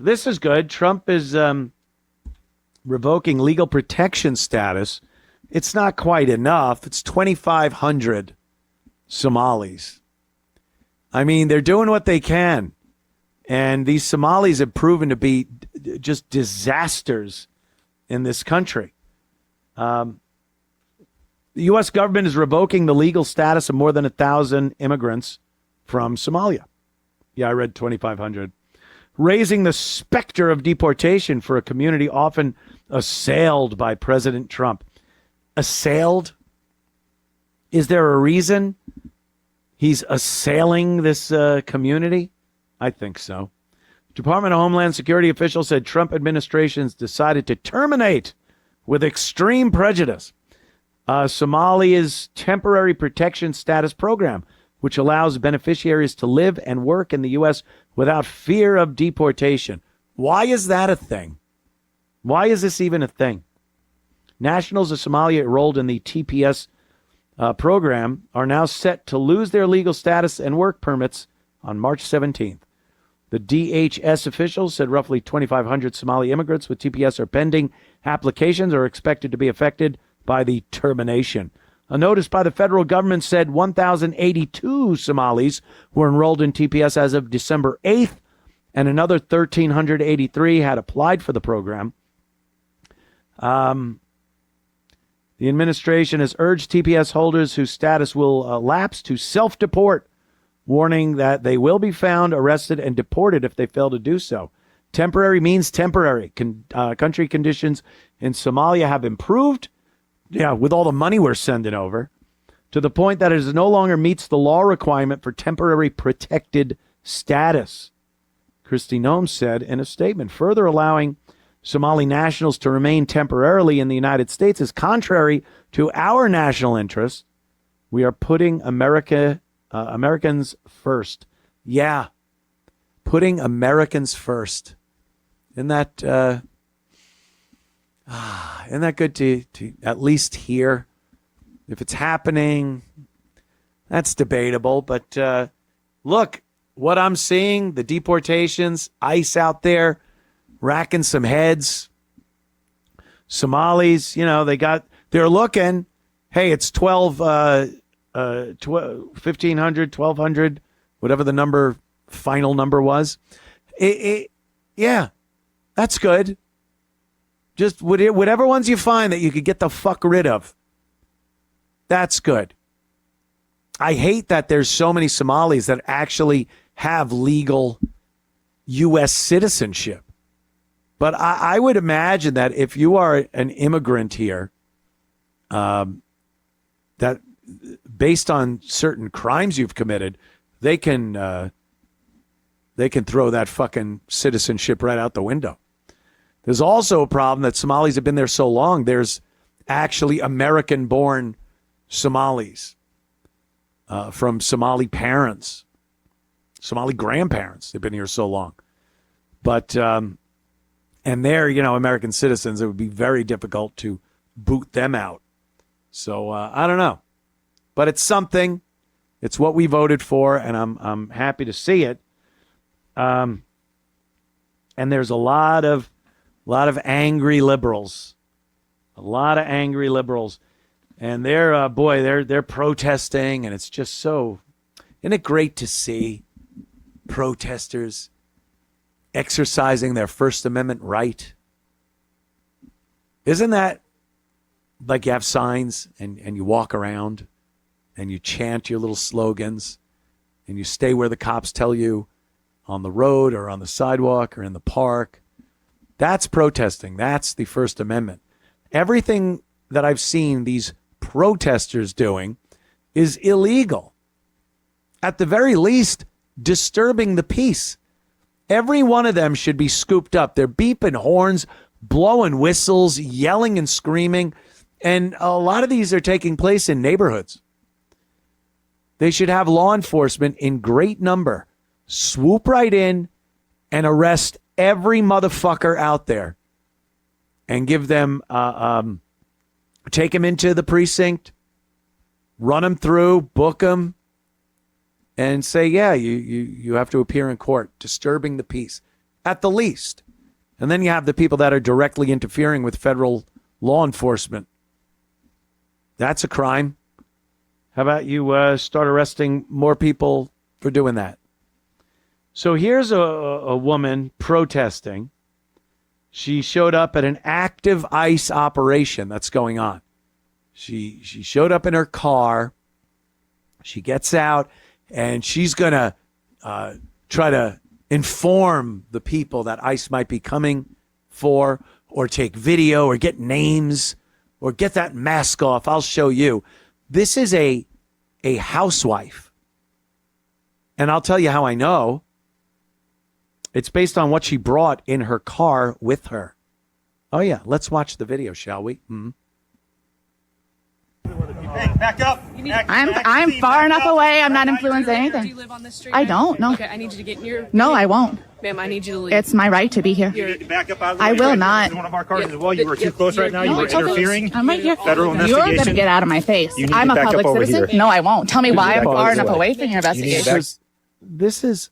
this is good. Trump is revoking legal protection status. It's not quite enough. It's 2,500 Somalis. I mean, they're doing what they can. And these Somalis have proven to be just disasters in this country. The U.S. government is revoking the legal status of more than 1,000 immigrants from Somalia. Yeah, I read 2,500. Raising the specter of deportation for a community often assailed by President Trump. Assailed? Is there a reason he's assailing this community? I think so. Department of Homeland Security officials said Trump administration's decided to terminate with extreme prejudice Somalia's temporary protection status program, which allows beneficiaries to live and work in the U.S. without fear of deportation. Why is that a thing? Why is this even a thing? Nationals of Somalia enrolled in the TPS program are now set to lose their legal status and work permits on March 17th. The DHS officials said roughly 2,500 Somali immigrants with TPS are pending. Applications are expected to be affected by the termination. A notice by the federal government said 1,082 Somalis were enrolled in TPS as of December 8th, and another 1,383 had applied for the program. The administration has urged TPS holders whose status will lapse to self-deport, warning that they will be found, arrested, and deported if they fail to do so. Temporary means temporary. Country conditions in Somalia have improved, with all the money we're sending over, to the point that it no longer meets the law requirement for temporary protected status. Kristi Noem said in a statement, further allowing Somali nationals to remain temporarily in the United States is contrary to our national interests. We are putting Americans first. Yeah, putting Americans first. Isn't that good to at least hear? If it's happening, that's debatable. But look, what I'm seeing, the deportations, ICE out there, racking some heads. Somalis, they're looking. Hey, it's 1,500, 1,200, whatever the final number was. Yeah, that's good. Just whatever ones you find that you could get the fuck rid of. That's good. I hate that there's so many Somalis that actually have legal U.S. citizenship. But I would imagine that if you are an immigrant here, that based on certain crimes you've committed, they can throw that fucking citizenship right out the window. There's also a problem that Somalis have been there so long. There's actually American-born Somalis from Somali parents, Somali grandparents. They've been here so long. But, and they're, American citizens. It would be very difficult to boot them out. So I don't know. But it's something. It's what we voted for, and I'm happy to see it. And there's a lot of angry liberals. A lot of angry liberals. And they're protesting, and it's just so, isn't it great to see protesters exercising their First Amendment right? Isn't that like you have signs and you walk around and you chant your little slogans and you stay where the cops tell you on the road or on the sidewalk or in the park? That's protesting. That's the First Amendment. Everything that I've seen these protesters doing is illegal. At the very least, disturbing the peace. Every one of them should be scooped up. They're beeping horns, blowing whistles, yelling and screaming. And a lot of these are taking place in neighborhoods. They should have law enforcement in great number swoop right in and arrest every motherfucker out there and give them, take them into the precinct, run them through, book them, and say, yeah, you have to appear in court, disturbing the peace. at the least. And then you have the people that are directly interfering with federal law enforcement. That's a crime. How about you start arresting more people for doing that? So here's a woman protesting. She showed up at an active ICE operation that's going on. She showed up in her car. She gets out, and she's going to try to inform the people that ICE might be coming for, or take video, or get names, or get that mask off. I'll show you. This is a housewife. And I'll tell you how I know. It's based on what she brought in her car with her. Oh, yeah. Let's watch the video, shall we? Mm-hmm. Hey, back up. I'm far enough away. I'm not influencing anything. Do you live on this street? I don't. No. Okay, I need you to get in your. No, I won't. Ma'am, I need you to leave. It's my right to be here. You need to back up out of the way. I will Right, not. this is one of our cars as well. You were too close right now. You were it's okay. interfering. I'm right here. Federal You're going to investigation. get out of my face. You need I'm to a back public up over citizen. here. No, I won't. Tell me why I'm back far over enough here. away from your investigation. This is,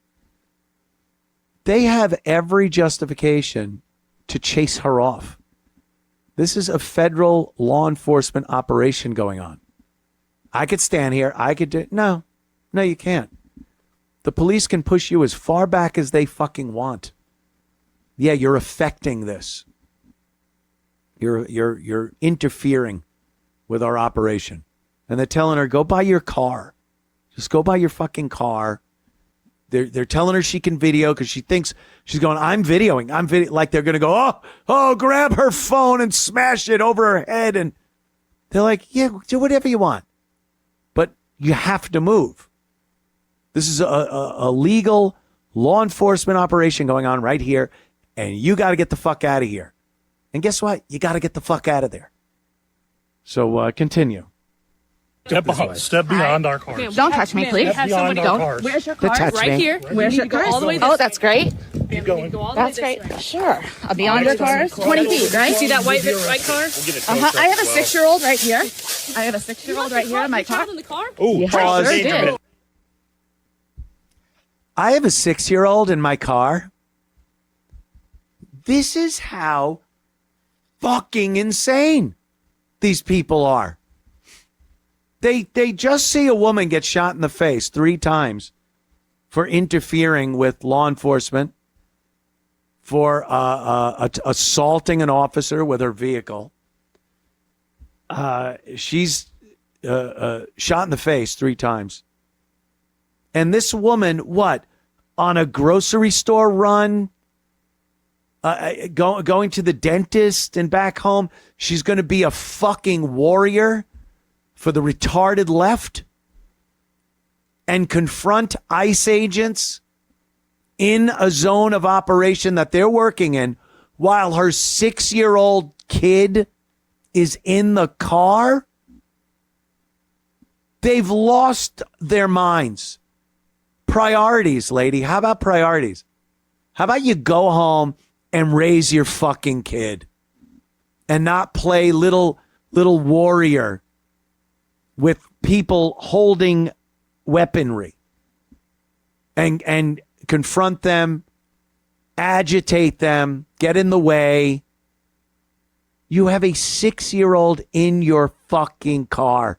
they have every justification to chase her off. This is a federal law enforcement operation going on. I could stand here. I could do, no, you can't. The police can push you as far back as they fucking want. Yeah, you're affecting this. You're interfering with our operation. And they're telling her, go buy your car. Just go buy your fucking car. They're telling her she can video because she thinks she's going, I'm videoing. Like they're going to go, oh, grab her phone and smash it over her head. And they're like, yeah, do whatever you want. But you have to move. This is a legal law enforcement operation going on right here. And you got to get the fuck out of here. And guess what? You got to get the fuck out of there. So continue. Step beyond our cars. Don't touch me, please. Have somebody Beyond our go. cars. Where's your car? Touch Right me. here. Where's your You go car? all the way this Oh, way. that's great. Keep going. Go all the That's way great. this way. Sure. I'll be on your cars. 20 feet, right? See that white car? I have a 6-year-old right here. I have a 6-year-old right here in my car. Child in the car? Oh, Yeah, Pause. sure did. I have a 6-year-old in my car. This is how fucking insane these people are. They just see a woman get shot in the face 3 times for interfering with law enforcement, for assaulting an officer with her vehicle. She's shot in the face 3 times. And this woman, what, on a grocery store run, going to the dentist and back home, she's going to be a fucking warrior for the retarded left and confront ICE agents in a zone of operation that they're working in while her 6-year-old kid is in the car? They've lost their minds. Priorities, lady. How about priorities? How about you go home and raise your fucking kid and not play little warrior with people holding weaponry and confront them, agitate them, get in the way. You have a 6-year-old in your fucking car.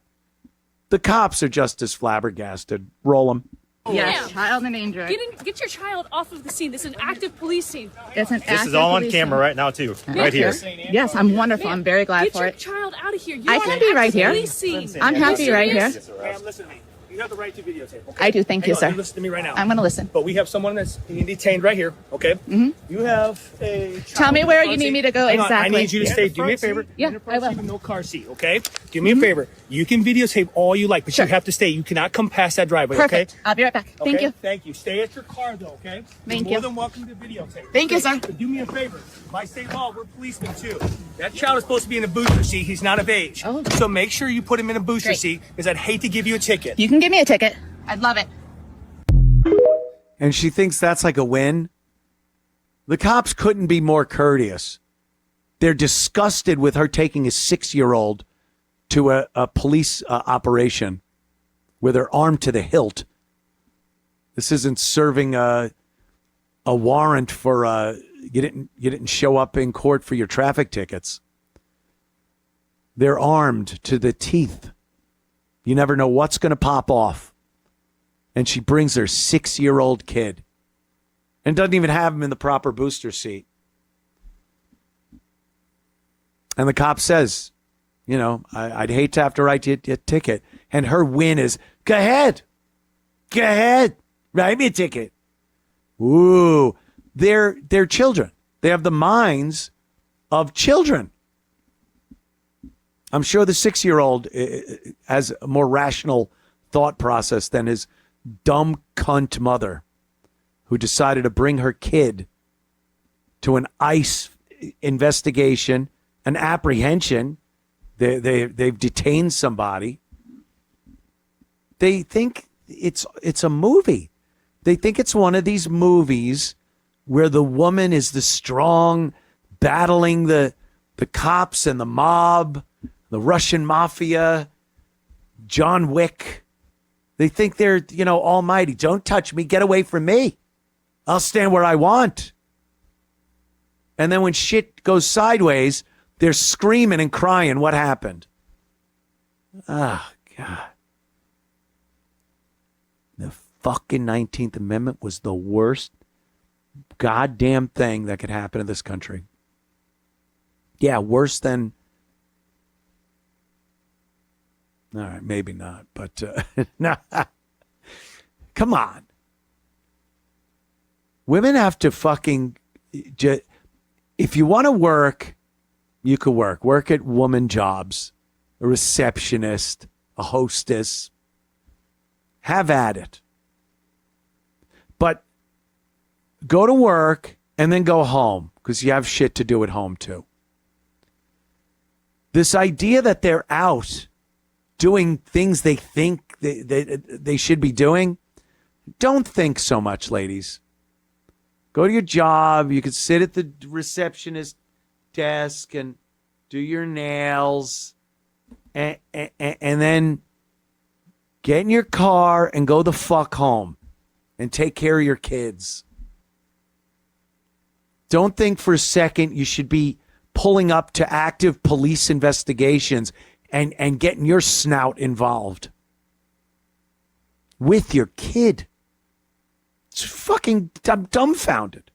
The cops are just as flabbergasted. Roll them. Yes, child in danger. Get your child off of the scene. This is an active police scene. It's an This is all on camera right now, too. Right here. Yes, I'm wonderful. I'm very glad Get for your it. child out of here. You I are can an be right active here. police scene. I'm happy right here. Ma'am, listen to me. You have the right to videotape. Okay? I do. Thank you, sir. Listen to me right now. I'm going to listen. But we have someone that's being detained right here, okay? Mm-hmm. You have a... Tell me where you need me to go Hang on, exactly. I need you to stay. Do me a favor. Yeah, In the I front will. seat with no car seat, okay? Do me a favor. You can videotape all you like, but Sure. you have to stay. You cannot come past that driveway, Perfect. okay? I'll be right back. Thank Okay? you. Thank you. Stay at your car, though, okay? Thank You're you. more than welcome to videotape. Thank you, Okay? sir. But do me a favor. By state law, we're policemen, too. That child is supposed to be in a booster seat. He's not of age. Oh. So make sure you put him in a booster Great. seat, because I'd hate to give you a ticket. You can give me a ticket. I'd love it. And she thinks that's like a win. The cops couldn't be more courteous. They're disgusted with her taking a 6-year-old to a police operation where they're armed to the hilt. This isn't serving a warrant for you didn't show up in court for your traffic tickets. They're armed to the teeth. You never know what's going to pop off. And she brings her 6-year-old kid and doesn't even have him in the proper booster seat. And the cop says, I'd hate to have to write you a ticket. And her win is, go ahead, write me a ticket. Ooh, they're children. They have the minds of children. I'm sure the 6-year-old has a more rational thought process than his dumb cunt mother who decided to bring her kid to an ICE investigation, an apprehension. They've detained somebody. They think it's a movie. They think it's one of these movies where the woman is the strong, battling the cops and the mob, the Russian mafia, John Wick. They think they're, almighty. Don't touch me. Get away from me. I'll stand where I want. And then when shit goes sideways, they're screaming and crying. What happened? Oh, God. The fucking 19th Amendment was the worst goddamn thing that could happen in this country. Yeah, worse than... All right, maybe not, but nah. Come on. Women have to fucking... If you want to work, you could work. Work at woman jobs, a receptionist, a hostess. Have at it. But go to work and then go home because you have shit to do at home too. This idea that they're out doing things they think they should be doing, don't think so much, ladies. Go to your job. You can sit at the receptionist desk and do your nails and then get in your car and go the fuck home and take care of your kids. Don't think for a second you should be pulling up to active police investigations and getting your snout involved with your kid. It's fucking, I'm dumbfounded.